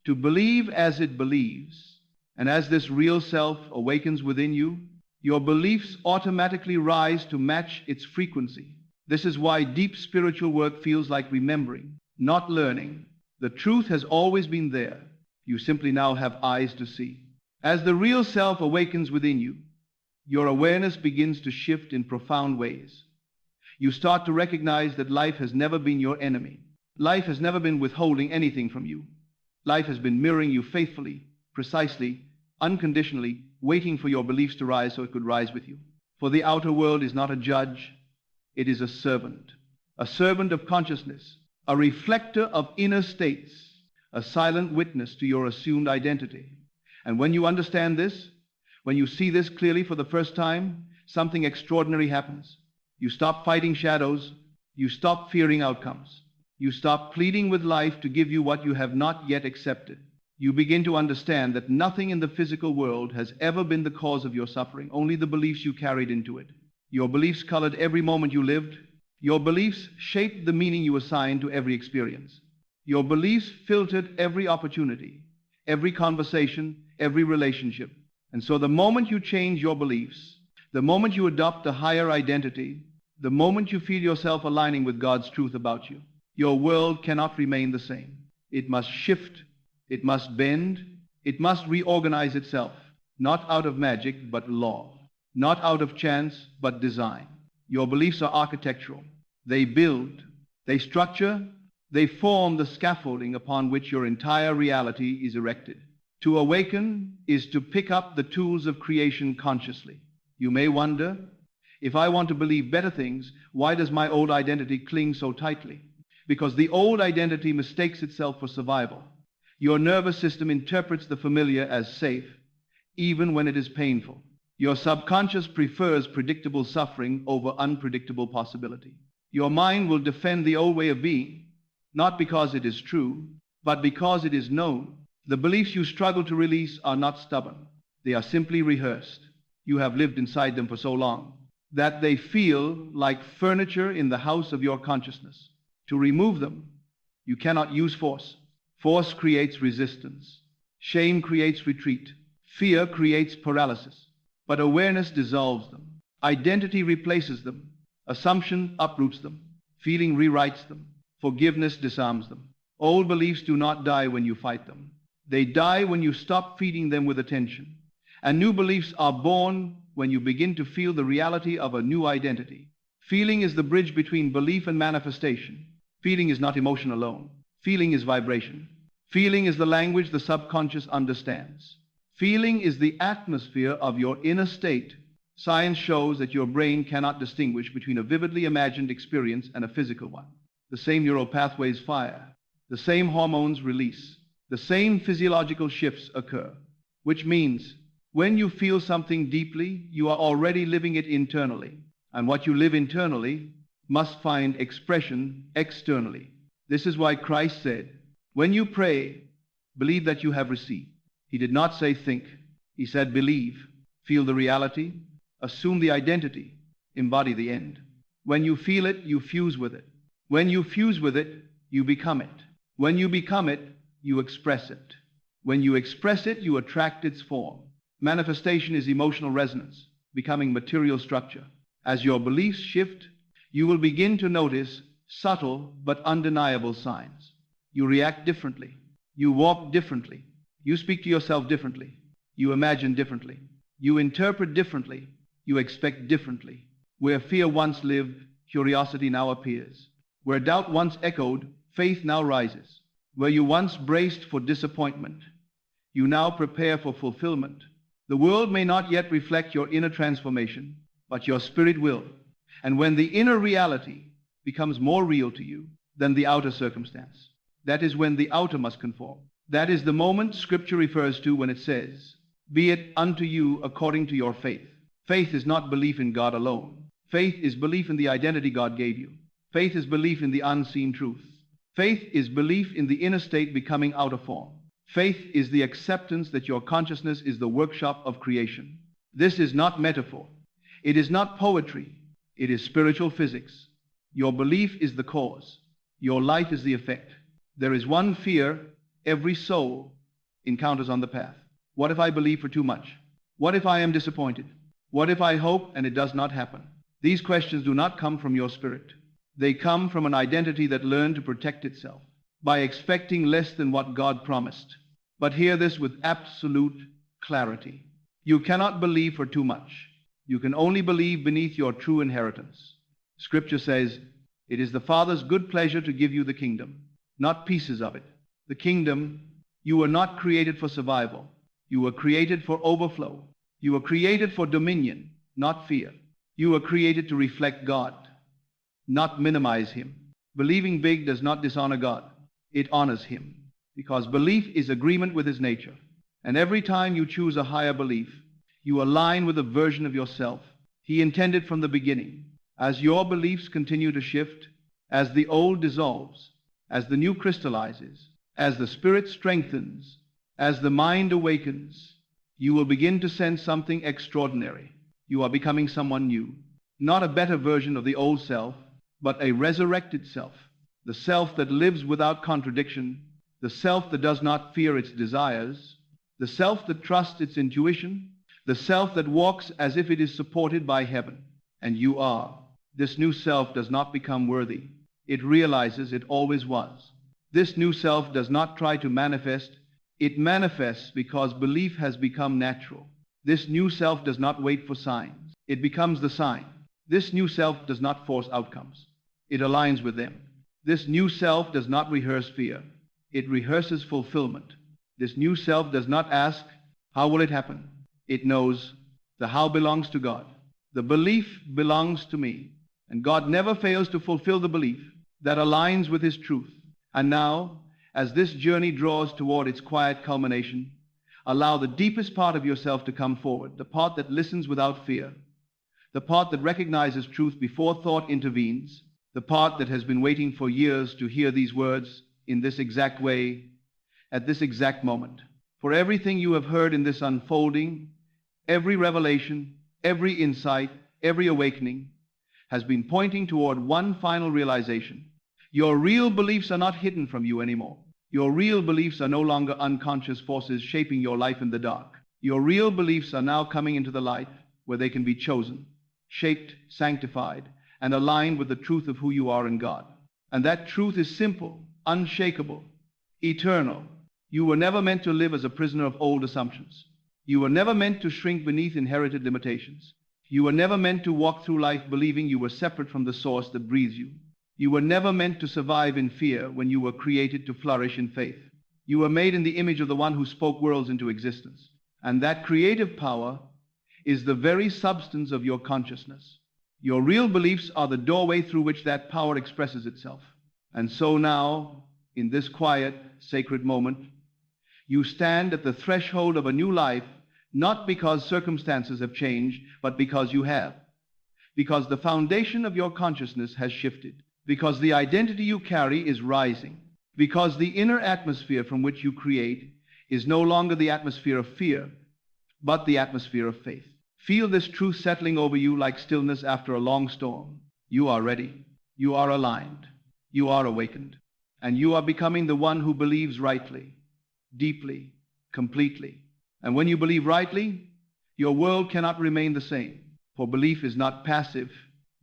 to believe as it believes. And as this real self awakens within you, your beliefs automatically rise to match its frequency. This is why deep spiritual work feels like remembering, not learning. The truth has always been there. You simply now have eyes to see. As the real self awakens within you, your awareness begins to shift in profound ways. You start to recognize that life has never been your enemy. Life has never been withholding anything from you. Life has been mirroring you faithfully, precisely, unconditionally, waiting for your beliefs to rise so it could rise with you. For the outer world is not a judge, it is a servant of consciousness, a reflector of inner states, a silent witness to your assumed identity. And when you understand this, when you see this clearly for the first time, something extraordinary happens. You stop fighting shadows, you stop fearing outcomes, you stop pleading with life to give you what you have not yet accepted. You begin to understand that nothing in the physical world has ever been the cause of your suffering, only the beliefs you carried into it. Your beliefs colored every moment you lived. Your beliefs shaped the meaning you assigned to every experience. Your beliefs filtered every opportunity, every conversation, every relationship. And so the moment you change your beliefs, the moment you adopt a higher identity, the moment you feel yourself aligning with God's truth about you, your world cannot remain the same. It must shift, it must bend, it must reorganize itself, not out of magic, but law, not out of chance, but design. Your beliefs are architectural. They build, they structure, they form the scaffolding upon which your entire reality is erected. To awaken is to pick up the tools of creation consciously. You may wonder, if I want to believe better things, why does my old identity cling so tightly? Because the old identity mistakes itself for survival. Your nervous system interprets the familiar as safe, even when it is painful. Your subconscious prefers predictable suffering over unpredictable possibility. Your mind will defend the old way of being, not because it is true, but because it is known. The beliefs you struggle to release are not stubborn. They are simply rehearsed. You have lived inside them for so long that they feel like furniture in the house of your consciousness. To remove them, you cannot use force. Force creates resistance. Shame creates retreat. Fear creates paralysis. But awareness dissolves them. Identity replaces them. Assumption uproots them. Feeling rewrites them. Forgiveness disarms them. Old beliefs do not die when you fight them. They die when you stop feeding them with attention. And new beliefs are born when you begin to feel the reality of a new identity. Feeling is the bridge between belief and manifestation. Feeling is not emotion alone. Feeling is vibration. Feeling is the language the subconscious understands. Feeling is the atmosphere of your inner state. Science shows that your brain cannot distinguish between a vividly imagined experience and a physical one. The same neural pathways fire. The same hormones release. The same physiological shifts occur. Which means, when you feel something deeply, you are already living it internally. And what you live internally must find expression externally. This is why Christ said, when you pray, believe that you have received. He did not say think. He said believe, feel the reality, assume the identity, embody the end. When you feel it, you fuse with it. When you fuse with it, you become it. When you become it, you express it. When you express it, you attract its form. Manifestation is emotional resonance, becoming material structure. As your beliefs shift, you will begin to notice subtle but undeniable signs. You react differently. You walk differently. You speak to yourself differently. You imagine differently. You interpret differently. You expect differently. Where fear once lived, curiosity now appears. Where doubt once echoed, faith now rises. Where you once braced for disappointment, you now prepare for fulfillment. The world may not yet reflect your inner transformation, but your spirit will. And when the inner reality becomes more real to you than the outer circumstance, that is when the outer must conform. That is the moment Scripture refers to when it says, be it unto you according to your faith. Faith is not belief in God alone. Faith is belief in the identity God gave you. Faith is belief in the unseen truth. Faith is belief in the inner state becoming outer form. Faith is the acceptance that your consciousness is the workshop of creation. This is not metaphor. It is not poetry. It is spiritual physics. Your belief is the cause. Your life is the effect. There is one fear every soul encounters on the path. What if I believe for too much? What if I am disappointed? What if I hope and it does not happen? These questions do not come from your spirit. They come from an identity that learned to protect itself by expecting less than what God promised. But hear this with absolute clarity. You cannot believe for too much. You can only believe beneath your true inheritance. Scripture says, it is the Father's good pleasure to give you the kingdom, not pieces of it. The kingdom, you were not created for survival. You were created for overflow. You were created for dominion, not fear. You were created to reflect God, not minimize Him. Believing big does not dishonor God. It honors Him, because belief is agreement with His nature. And every time you choose a higher belief, you align with a version of yourself He intended from the beginning. As your beliefs continue to shift, as the old dissolves, as the new crystallizes, as the spirit strengthens, as the mind awakens, you will begin to sense something extraordinary. You are becoming someone new, not a better version of the old self, but a resurrected self, the self that lives without contradiction, the self that does not fear its desires, the self that trusts its intuition, the self that walks as if it is supported by heaven. And you are. This new self does not become worthy. It realizes it always was. This new self does not try to manifest. It manifests because belief has become natural. This new self does not wait for signs. It becomes the sign. This new self does not force outcomes. It aligns with them. This new self does not rehearse fear. It rehearses fulfillment. This new self does not ask, how will it happen? It knows the how belongs to God. The belief belongs to me. And God never fails to fulfill the belief that aligns with His truth. And now, as this journey draws toward its quiet culmination, allow the deepest part of yourself to come forward, the part that listens without fear, the part that recognizes truth before thought intervenes, the part that has been waiting for years to hear these words in this exact way, at this exact moment. For everything you have heard in this unfolding, every revelation, every insight, every awakening, has been pointing toward one final realization. Your real beliefs are not hidden from you anymore. Your real beliefs are no longer unconscious forces shaping your life in the dark. Your real beliefs are now coming into the light where they can be chosen, shaped, sanctified, and aligned with the truth of who you are in God. And that truth is simple, unshakable, eternal. You were never meant to live as a prisoner of old assumptions. You were never meant to shrink beneath inherited limitations. You were never meant to walk through life believing you were separate from the source that breathes you. You were never meant to survive in fear when you were created to flourish in faith. You were made in the image of the one who spoke worlds into existence. And that creative power is the very substance of your consciousness. Your real beliefs are the doorway through which that power expresses itself. And so now, in this quiet, sacred moment, you stand at the threshold of a new life, not because circumstances have changed, but because you have. Because the foundation of your consciousness has shifted. Because the identity you carry is rising. Because the inner atmosphere from which you create is no longer the atmosphere of fear, but the atmosphere of faith. Feel this truth settling over you like stillness after a long storm. You are ready. You are aligned. You are awakened. And you are becoming the one who believes rightly, deeply, completely. And when you believe rightly, your world cannot remain the same. For belief is not passive.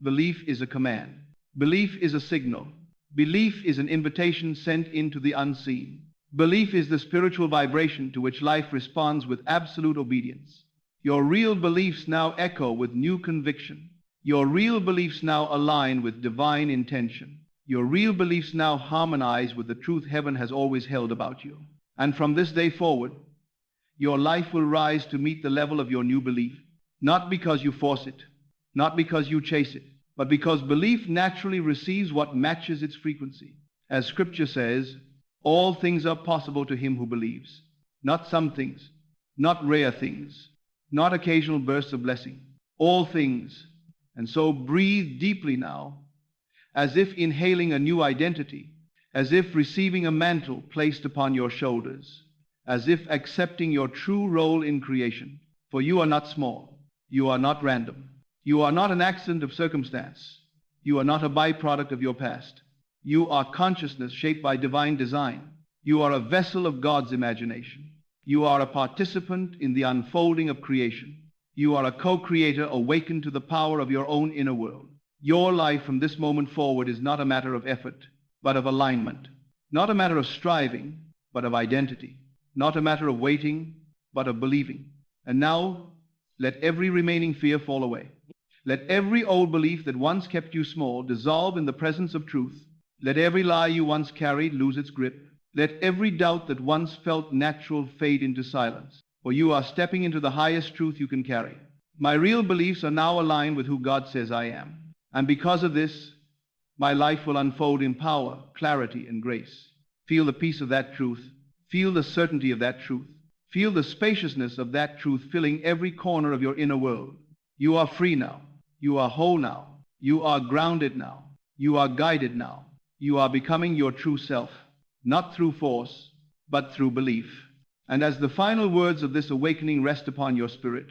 Belief is a command. Belief is a signal. Belief is an invitation sent into the unseen. Belief is the spiritual vibration to which life responds with absolute obedience. Your real beliefs now echo with new conviction. Your real beliefs now align with divine intention. Your real beliefs now harmonize with the truth heaven has always held about you. And from this day forward, your life will rise to meet the level of your new belief, not because you force it, not because you chase it, but because belief naturally receives what matches its frequency. As Scripture says, all things are possible to him who believes. Not some things, not rare things, not occasional bursts of blessing. All things. And so breathe deeply now, as if inhaling a new identity, as if receiving a mantle placed upon your shoulders, as if accepting your true role in creation. For you are not small. You are not random. You are not an accident of circumstance. You are not a byproduct of your past. You are consciousness shaped by divine design. You are a vessel of God's imagination. You are a participant in the unfolding of creation. You are a co-creator awakened to the power of your own inner world. Your life from this moment forward is not a matter of effort, but of alignment. Not a matter of striving, but of identity. Not a matter of waiting, but of believing. And now, let every remaining fear fall away. Let every old belief that once kept you small dissolve in the presence of truth. Let every lie you once carried lose its grip. Let every doubt that once felt natural fade into silence. For you are stepping into the highest truth you can carry. My real beliefs are now aligned with who God says I am. And because of this, my life will unfold in power, clarity, and grace. Feel the peace of that truth. Feel the certainty of that truth. Feel the spaciousness of that truth filling every corner of your inner world. You are free now. You are whole now. You are grounded now. You are guided now. You are becoming your true self, not through force, but through belief. And as the final words of this awakening rest upon your spirit,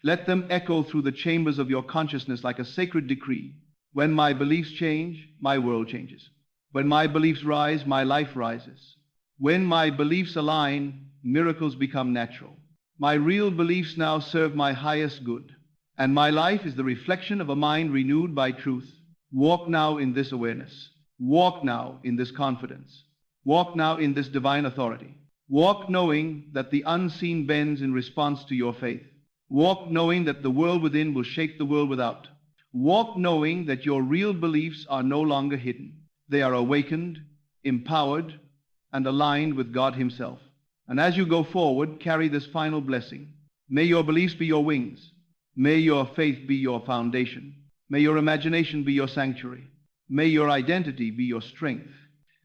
let them echo through the chambers of your consciousness like a sacred decree. When my beliefs change, my world changes. When my beliefs rise, my life rises. When my beliefs align, miracles become natural. My real beliefs now serve my highest good, and my life is the reflection of a mind renewed by truth. Walk now in this awareness. Walk now in this confidence. Walk now in this divine authority. Walk knowing that the unseen bends in response to your faith. Walk knowing that the world within will shake the world without. Walk knowing that your real beliefs are no longer hidden. They are awakened, empowered, and aligned with God Himself. And as you go forward, carry this final blessing. May your beliefs be your wings. May your faith be your foundation. May your imagination be your sanctuary. May your identity be your strength.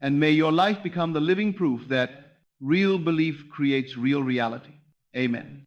And may your life become the living proof that real belief creates real reality. Amen.